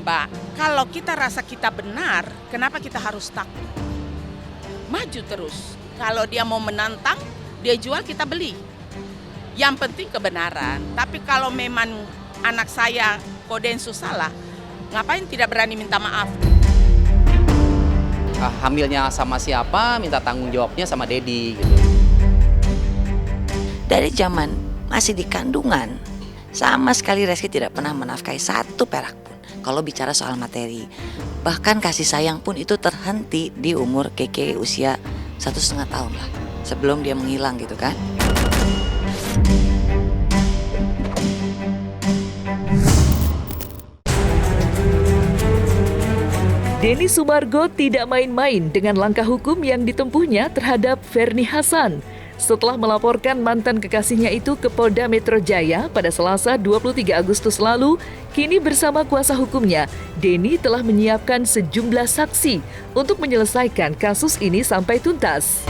Mbak, kalau kita rasa kita benar, kenapa kita harus takut? Maju terus. Kalau dia mau menantang, dia jual, kita beli. Yang penting kebenaran. Tapi kalau memang anak saya Kodensus salah, ngapain tidak berani minta maaf? Hamilnya sama siapa, minta tanggung jawabnya sama Dedi gitu. Dari zaman masih di kandungan, sama sekali Reski tidak pernah menafkahi satu perak pun. Kalau bicara soal materi, bahkan kasih sayang pun itu terhenti di umur Keke usia 1,5 tahun lah, sebelum dia menghilang gitu kan. Denny Sumargo tidak main-main dengan langkah hukum yang ditempuhnya terhadap Ferny Hasan. Setelah melaporkan mantan kekasihnya itu ke Polda Metro Jaya pada Selasa 23 Agustus lalu, kini bersama kuasa hukumnya, Denny telah menyiapkan sejumlah saksi untuk menyelesaikan kasus ini sampai tuntas.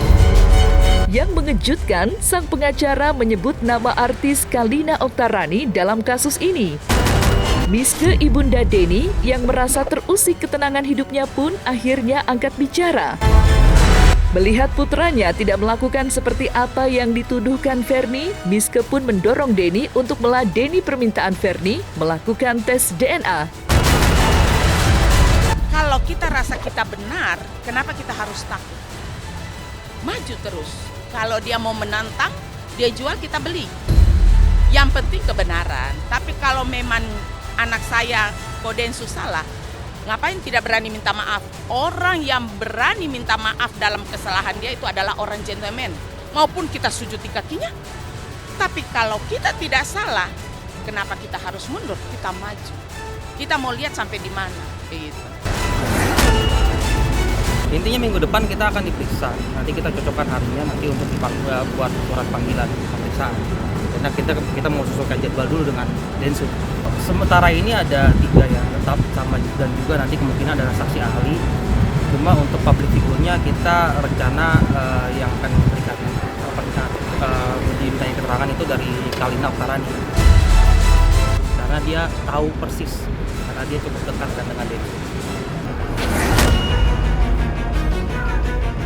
Yang mengejutkan, sang pengacara menyebut nama artis Kalina Oktarani dalam kasus ini. Miske ibunda Denny yang merasa terusik ketenangan hidupnya pun akhirnya angkat bicara. Melihat putranya tidak melakukan seperti apa yang dituduhkan Ferny, Miske pun mendorong Denny untuk meladeni permintaan Ferny melakukan tes DNA. Kalau kita rasa kita benar, kenapa kita harus takut? Maju terus. Kalau dia mau menantang, dia jual, kita beli. Yang penting kebenaran. Tapi kalau memang anak saya Kodensus salah, ngapain tidak berani minta maaf? Orang yang berani minta maaf dalam kesalahan dia itu adalah orang gentleman. Maupun kita sujud di kakinya. Tapi kalau kita tidak salah, kenapa kita harus mundur? Kita maju. Kita mau lihat sampai di mana. Begitu. Intinya minggu depan kita akan diperiksa. Nanti kita cocokkan harinya nanti untuk buat surat panggilan pemeriksaan. Karena kita mau sesuaikan jadwal dulu dengan Densus. Sementara ini ada 3 yang tetap sama, dan juga nanti kemungkinan ada saksi ahli. Cuma untuk public figure-nya kita rencana yang akan memberikan dimintai keterangan itu dari Kalina Oktarani. Karena dia tahu persis, karena dia cukup dekat dengan Densus.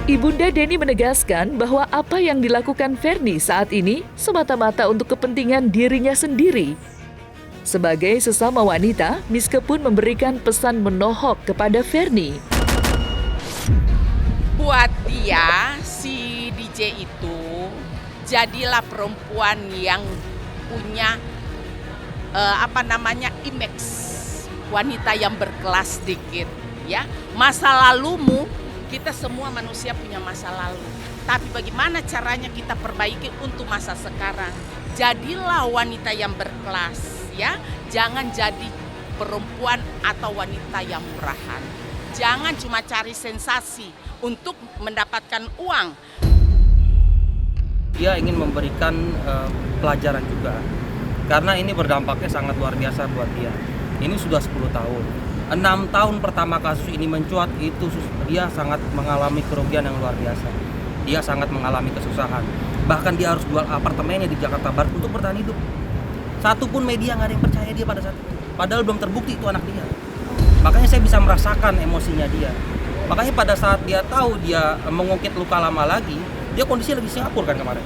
Ibunda Denny menegaskan bahwa apa yang dilakukan Ferny saat ini semata-mata untuk kepentingan dirinya sendiri. Sebagai sesama wanita, Miske pun memberikan pesan menohok kepada Ferny. Buat dia, si DJ itu, jadilah perempuan yang punya image wanita yang berkelas sedikit, ya. Masa lalumu, kita semua manusia punya masa lalu. Tapi bagaimana caranya kita perbaiki untuk masa sekarang? Jadilah wanita yang berkelas, ya. Jangan jadi perempuan atau wanita yang murahan. Jangan cuma cari sensasi untuk mendapatkan uang. Dia ingin memberikan pelajaran juga. Karena ini berdampaknya sangat luar biasa buat dia. Ini sudah 10 tahun. 6 tahun pertama kasus ini mencuat, itu dia sangat mengalami kerugian yang luar biasa. Dia sangat mengalami kesusahan. Bahkan dia harus jual apartemennya di Jakarta Barat untuk bertahan hidup. Satu pun media nggak ada yang percaya dia pada saat itu. Padahal belum terbukti itu anak dia. Makanya saya bisa merasakan emosinya dia. Makanya pada saat dia tahu dia mengungkit luka lama lagi, dia kondisinya lagi Singapura kan kemarin.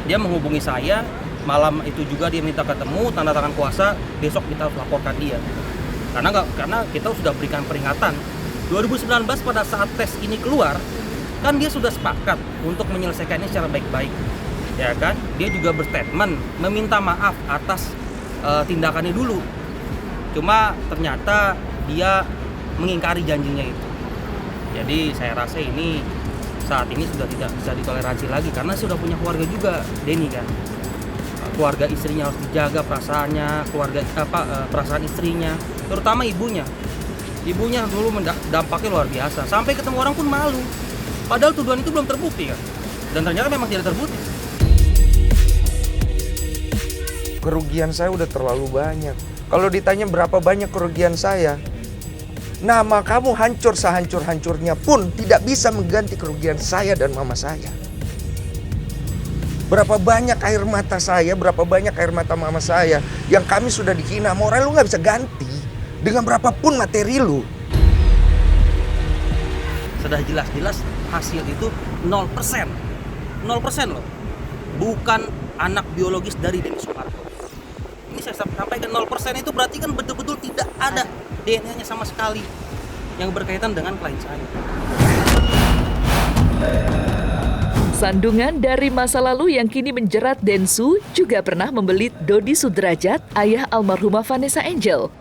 Dia menghubungi saya, malam itu juga dia minta ketemu, tanda tangan kuasa, besok kita harus laporkan dia. Karena kita sudah berikan peringatan 2019 pada saat tes ini keluar, kan dia sudah sepakat untuk menyelesaikannya secara baik-baik, ya kan? Dia juga berstatement meminta maaf atas tindakannya dulu. Cuma ternyata dia mengingkari janjinya itu. Jadi saya rasa ini saat ini sudah tidak bisa ditoleransi lagi, karena sudah punya keluarga juga Denny kan. Keluarga istrinya harus dijaga perasaannya, perasaan istrinya, terutama ibunya. Ibunya dulu dampaknya luar biasa, sampai ketemu orang pun malu. Padahal tuduhan itu belum terbukti kan, dan ternyata memang tidak terbukti. Kerugian saya udah terlalu banyak. Kalau ditanya berapa banyak kerugian saya, nama kamu hancur sehancur-hancurnya pun tidak bisa mengganti kerugian saya dan mama saya. Berapa banyak air mata saya, berapa banyak air mata mama saya yang kami sudah dihina, moral lu nggak bisa ganti. Dengan berapapun materi lu. Sudah jelas-jelas hasil itu 0%. 0% loh. Bukan anak biologis dari Denny Sumargo. Ini saya sampaikan 0% itu berarti kan betul-betul tidak ada DNA-nya sama sekali yang berkaitan dengan klien saya. Sandungan dari masa lalu yang kini menjerat Densu juga pernah membelit Dodi Sudrajat, ayah almarhumah Vanessa Angel.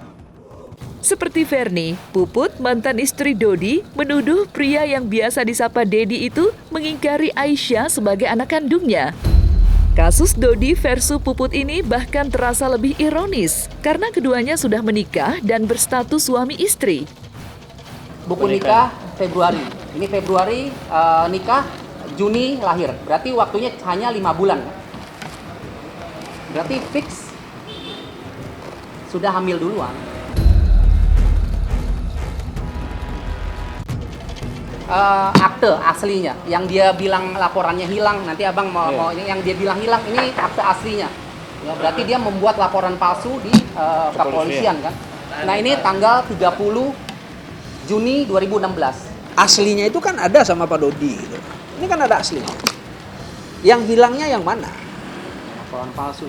Seperti Verni, Puput, mantan istri Dodi, menuduh pria yang biasa disapa Dedi itu mengingkari Aisyah sebagai anak kandungnya. Kasus Dodi versus Puput ini bahkan terasa lebih ironis karena keduanya sudah menikah dan berstatus suami istri. Buku nikah Februari. Ini Februari nikah, Juni lahir. Berarti waktunya hanya 5 bulan. Berarti fix sudah hamil duluan. Akte aslinya yang dia bilang laporannya hilang, nanti abang mau yang dia bilang hilang ini akte aslinya ya, berarti dia membuat laporan palsu di kepolisian kan. Nah ini tanggal 30 Juni 2016. Aslinya itu kan ada sama Pak Dodi gitu. Ini kan ada aslinya. Yang hilangnya yang mana? Laporan palsu.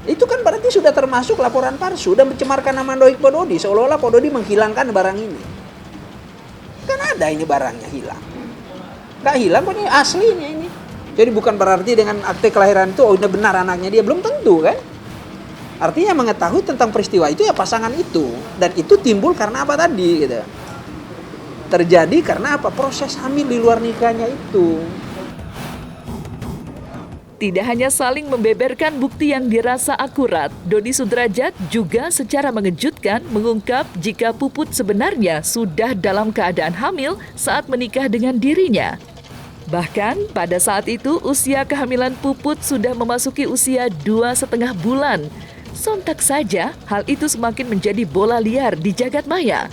Itu kan berarti sudah termasuk laporan palsu dan mencemarkan nama baik Pak Dodi, seolah-olah Pak Dodi menghilangkan barang ini. Kan ada ini barangnya hilang. Nggak hilang kok, ini aslinya ini. Jadi bukan berarti dengan akte kelahiran itu udah benar anaknya dia, belum tentu kan. Artinya mengetahui tentang peristiwa itu ya pasangan itu. Dan itu timbul karena apa tadi gitu. Terjadi karena apa? Proses hamil di luar nikahnya itu. Tidak hanya saling membeberkan bukti yang dirasa akurat, Dodi Sudrajat juga secara mengejutkan mengungkap jika Puput sebenarnya sudah dalam keadaan hamil saat menikah dengan dirinya. Bahkan pada saat itu usia kehamilan Puput sudah memasuki usia 2,5 bulan. Sontak saja hal itu semakin menjadi bola liar di jagat maya.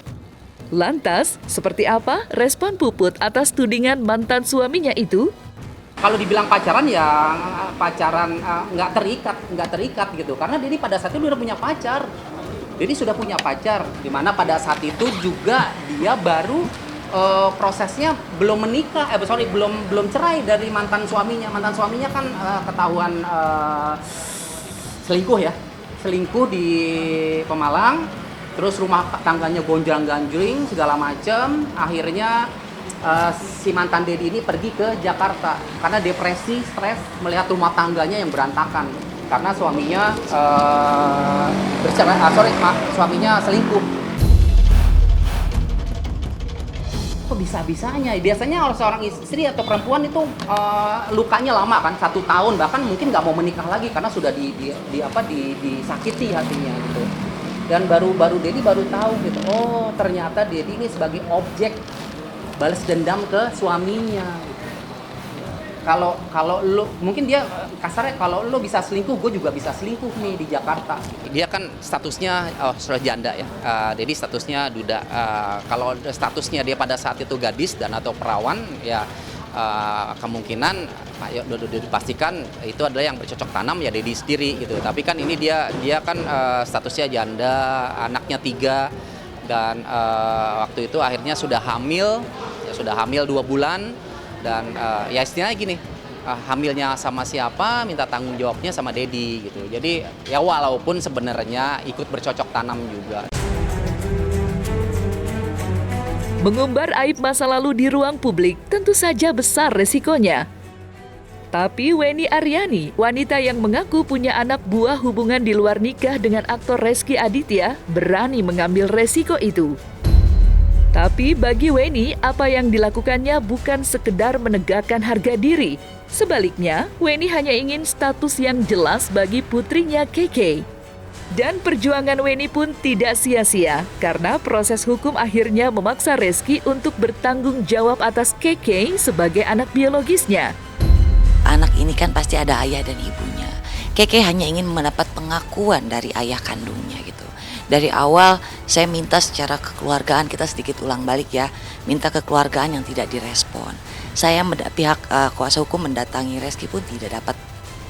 Lantas, seperti apa respon Puput atas tudingan mantan suaminya itu? Kalau dibilang pacaran ya pacaran nggak terikat gitu, karena Dedi pada saat itu udah punya pacar. Dedi sudah punya pacar, dimana pada saat itu juga dia baru prosesnya belum menikah, belum cerai dari mantan suaminya. Mantan suaminya kan ketahuan selingkuh di Pemalang, terus rumah tangganya gonjang-ganjing segala macam. Akhirnya si mantan Dedi ini pergi ke Jakarta karena depresi, stres melihat rumah tangganya yang berantakan karena suaminya suaminya selingkuh. Kok bisa-bisanya? Biasanya kalau seorang istri atau perempuan itu lukanya lama kan, 1 tahun bahkan mungkin nggak mau menikah lagi karena sudah disakiti hatinya gitu. Dan baru Dedi baru tahu gitu, oh ternyata Dedi ini sebagai objek balas dendam ke suaminya. Kalau lo mungkin dia kasarnya kalau lo bisa selingkuh, gue juga bisa selingkuh nih di Jakarta. Dia kan statusnya sudah janda ya. Jadi statusnya duda. Kalau statusnya dia pada saat itu gadis dan atau perawan ya kemungkinan dipastikan itu adalah yang bercocok tanam ya Dedi sendiri gitu. Tapi kan ini dia kan statusnya janda, anaknya 3. Dan waktu itu akhirnya sudah hamil 2 bulan dan ya istilahnya gini, hamilnya sama siapa minta tanggung jawabnya sama Dedi gitu. Jadi ya walaupun sebenarnya ikut bercocok tanam juga. Mengumbar aib masa lalu di ruang publik tentu saja besar resikonya. Tapi Weni Aryani, wanita yang mengaku punya anak buah hubungan di luar nikah dengan aktor Rezky Aditya, berani mengambil resiko itu. Tapi bagi Weni, apa yang dilakukannya bukan sekedar menegakkan harga diri. Sebaliknya, Weni hanya ingin status yang jelas bagi putrinya KK. Dan perjuangan Weni pun tidak sia-sia, karena proses hukum akhirnya memaksa Rezky untuk bertanggung jawab atas KK sebagai anak biologisnya. Anak ini kan pasti ada ayah dan ibunya. Keke hanya ingin mendapat pengakuan dari ayah kandungnya gitu. Dari awal saya minta secara kekeluargaan, kita sedikit ulang balik ya, minta kekeluargaan yang tidak direspon. Saya pihak kuasa hukum mendatangi Rezky pun tidak dapat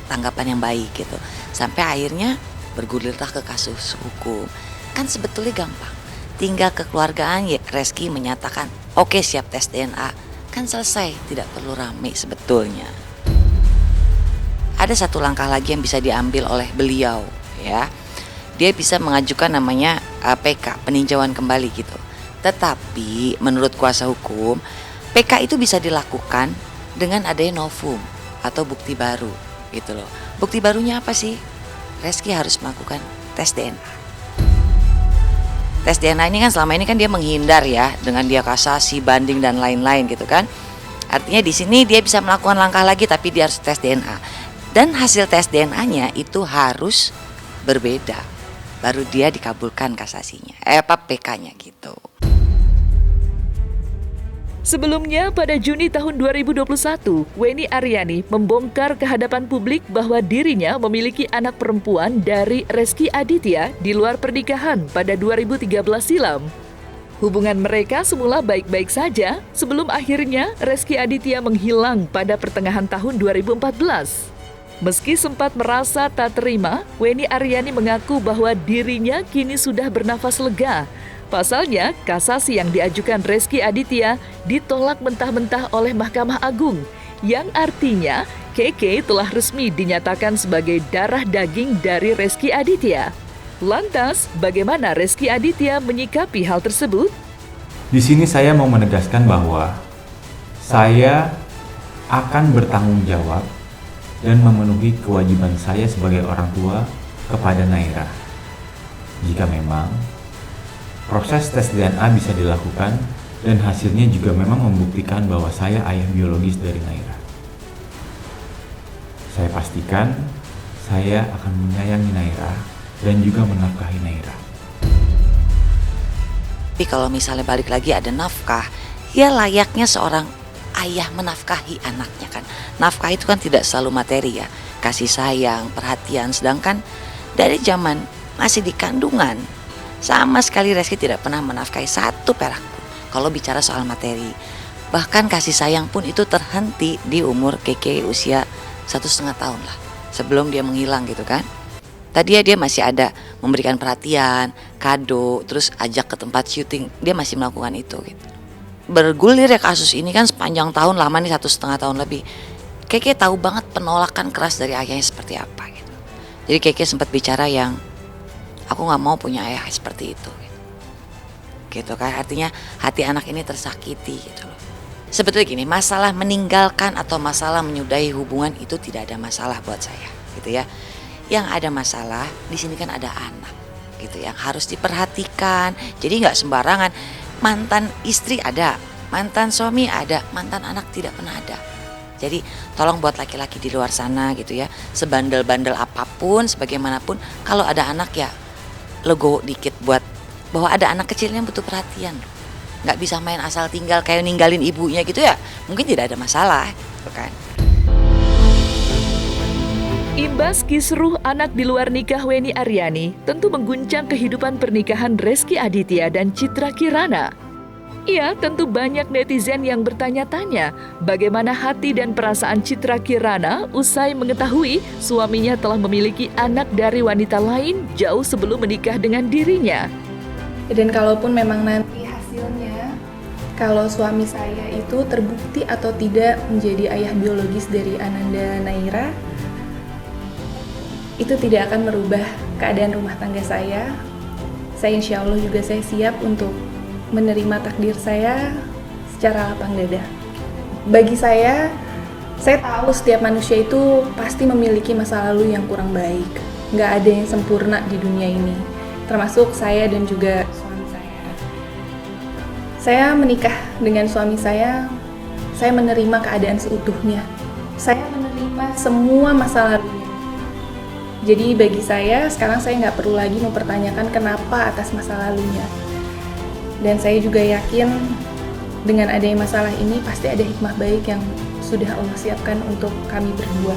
tanggapan yang baik gitu. Sampai akhirnya bergulirlah ke kasus hukum. Kan sebetulnya gampang. Tinggal kekeluargaan ya Reski menyatakan, oke siap tes DNA. Kan selesai, tidak perlu rame sebetulnya. Ada satu langkah lagi yang bisa diambil oleh beliau ya. Dia bisa mengajukan namanya PK, peninjauan kembali gitu. Tetapi menurut kuasa hukum, PK itu bisa dilakukan dengan adanya novum atau bukti baru gitu loh. Bukti barunya apa sih? Reski harus melakukan tes DNA. Tes DNA ini kan selama ini kan dia menghindar ya, dengan dia kasasi, banding dan lain-lain gitu kan. Artinya di sini dia bisa melakukan langkah lagi tapi dia harus tes DNA. Dan hasil tes DNA-nya itu harus berbeda. Baru dia dikabulkan kasasinya. PK-nya gitu. Sebelumnya pada Juni tahun 2021, Weni Aryani membongkar ke hadapan publik bahwa dirinya memiliki anak perempuan dari Reski Aditya di luar pernikahan pada 2013 silam. Hubungan mereka semula baik-baik saja sebelum akhirnya Reski Aditya menghilang pada pertengahan tahun 2014. Meski sempat merasa tak terima, Weni Aryani mengaku bahwa dirinya kini sudah bernafas lega. Pasalnya, kasasi yang diajukan Reski Aditya ditolak mentah-mentah oleh Mahkamah Agung, yang artinya KK telah resmi dinyatakan sebagai darah daging dari Reski Aditya. Lantas, bagaimana Reski Aditya menyikapi hal tersebut? Di sini saya mau menegaskan bahwa saya akan bertanggung jawab dan memenuhi kewajiban saya sebagai orang tua kepada Naira. Jika memang proses tes DNA bisa dilakukan dan hasilnya juga memang membuktikan bahwa saya ayah biologis dari Naira. Saya pastikan saya akan menyayangi Naira dan juga menafkahi Naira. Tapi kalau misalnya balik lagi ada nafkah, ya layaknya seorang ayah menafkahi anaknya kan. Nafkah itu kan tidak selalu materi ya, kasih sayang, perhatian. Sedangkan dari zaman masih di kandungan, sama sekali Reski tidak pernah menafkahi satu perak pun kalau bicara soal materi. Bahkan kasih sayang pun itu terhenti di umur KK usia 1,5 tahun lah, sebelum dia menghilang gitu kan. Tadi dia masih ada memberikan perhatian, kado, terus ajak ke tempat syuting, dia masih melakukan itu gitu. Bergulir ya kasus ini kan sepanjang tahun, lama nih 1,5 tahun lebih. KK tahu banget penolakan keras dari ayahnya seperti apa gitu. Jadi KK sempat bicara yang, aku gak mau punya ayah seperti itu gitu kan. Artinya hati anak ini tersakiti gitu loh. Sebetulnya gini, masalah meninggalkan atau masalah menyudahi hubungan itu tidak ada masalah buat saya gitu ya. Yang ada masalah di sini kan ada anak gitu yang harus diperhatikan. Jadi gak sembarangan. Mantan istri ada, mantan suami ada, mantan anak tidak pernah ada. Jadi tolong buat laki-laki di luar sana gitu ya, sebandel-bandel apapun, sebagaimanapun, kalau ada anak ya legowo dikit buat bahwa ada anak kecilnya butuh perhatian. Nggak bisa main asal tinggal kayak ninggalin ibunya gitu ya, mungkin tidak ada masalah kan. Imbas kisruh anak di luar nikah Weni Aryani tentu mengguncang kehidupan pernikahan Reski Aditya dan Citra Kirana. Ya, tentu banyak netizen yang bertanya-tanya bagaimana hati dan perasaan Citra Kirana usai mengetahui suaminya telah memiliki anak dari wanita lain jauh sebelum menikah dengan dirinya. Dan kalaupun memang nanti hasilnya, kalau suami saya itu terbukti atau tidak menjadi ayah biologis dari Ananda Naira, itu tidak akan merubah keadaan rumah tangga saya. Saya insya Allah juga saya siap untuk menerima takdir saya secara lapang dada. Bagi saya tahu setiap manusia itu pasti memiliki masa lalu yang kurang baik. Nggak ada yang sempurna di dunia ini, termasuk saya dan juga suami saya. Saya menikah dengan suami saya menerima keadaan seutuhnya. Saya menerima semua masa lalunya. Jadi bagi saya, sekarang saya nggak perlu lagi mempertanyakan kenapa atas masa lalunya. Dan saya juga yakin dengan adanya masalah ini pasti ada hikmah baik yang sudah Allah siapkan untuk kami berdua.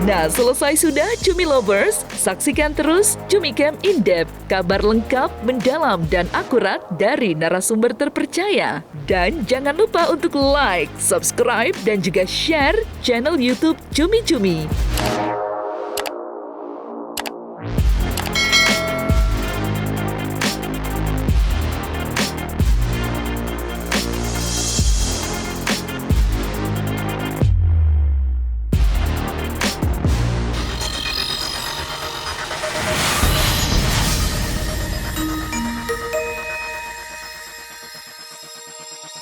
Nah, selesai sudah Cumi Lovers. Saksikan terus Cumi Camp In-Depth, kabar lengkap, mendalam, dan akurat dari narasumber terpercaya. Dan jangan lupa untuk like, subscribe, dan juga share channel YouTube Cumi Cumi.